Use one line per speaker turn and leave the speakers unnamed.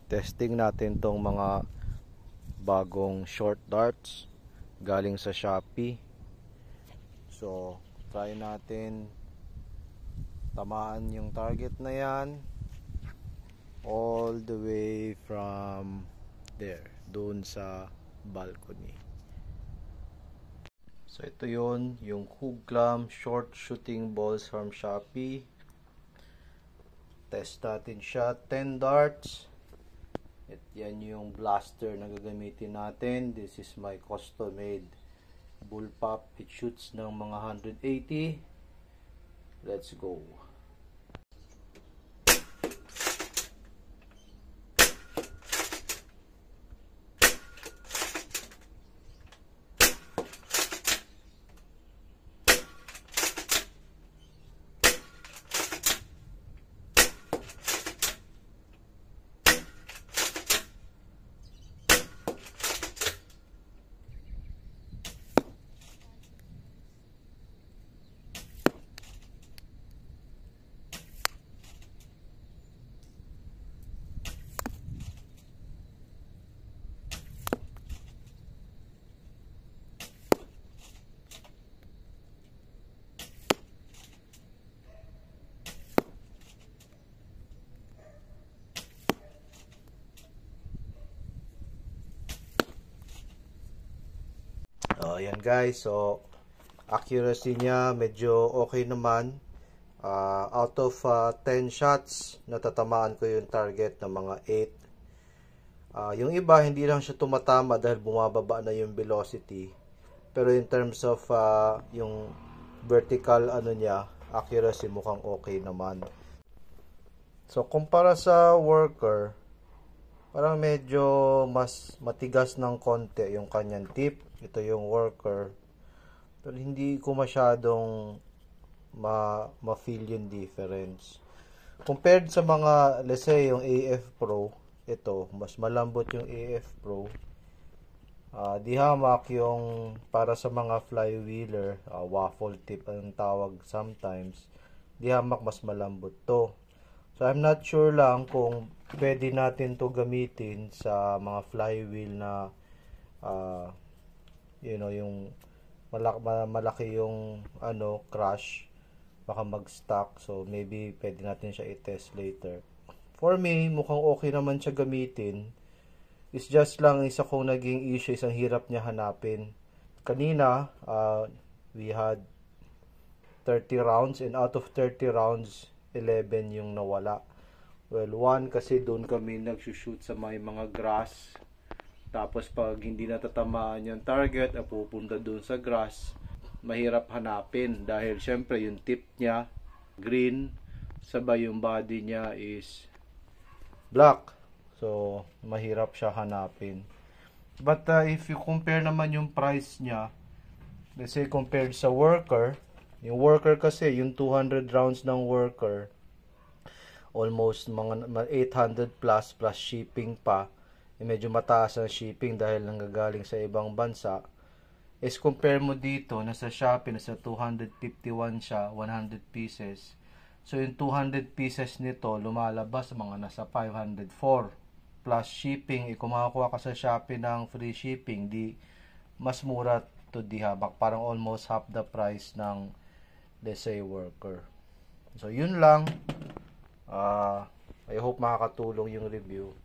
Testing natin tong mga bagong short darts galing sa Shopee. So, try natin tamaan yung target na yan all the way from there, doon sa balcony. So, ito yun, yung Hooglam short shooting balls from Shopee. Test natin siya, 10 darts. At yan yung blaster na gagamitin natin. This is my custom made bullpup. It shoots ng mga 180. Let's go. Ayan guys, so accuracy niya medyo okay naman. Out of 10 shots, natatamaan ko yung target ng mga 8. Yung iba hindi lang siya tumatama dahil bumababa na yung velocity. Pero in terms of yung vertical niya, accuracy mukhang okay naman. So kumpara sa worker, parang medyo mas matigas ng konti yung kanyang tip. Ito yung worker. Pero hindi ko masyadong ma-feel yung difference. Compared sa mga, let's say, yung AF Pro, ito, mas malambot yung AF Pro. Di hamak yung para sa mga flywheeler, waffle tip ang tawag sometimes. Di hamak, mas malambot to. So, I'm not sure lang kung pwede natin to gamitin sa mga flywheel na yung malaki yung crash, baka mag-stuck. So maybe pwede natin siya i-test later. For me, mukhang okay naman siya gamitin. It's just lang isa kong naging issue, isang hirap niya hanapin. Kanina, we had 30 rounds and out of 30 rounds, 11 yung nawala. Well, 1 kasi doon kami nagsushoot sa may mga grass. Tapos pag hindi natatamaan yung target, pupunta doon sa grass, mahirap hanapin dahil syempre yung tip niya green, sabay yung body niya is black. So mahirap siya hanapin. But if you compare naman yung price niya, let's say compared sa worker, yung worker kasi, yung 200 rounds ng worker, almost mga 800 plus shipping pa. Medyo mataas ang shipping dahil nanggagaling sa ibang bansa. Is compare mo dito, nasa Shopee, nasa 251 siya, 100 pieces. So yung 200 pieces nito, lumalabas mga nasa 504 plus shipping. Kung makakuha ka sa Shopee ng free shipping, di mas mura to di habak. Parang almost half the price ng, let's say, worker. So yun lang. I hope makakatulong yung review.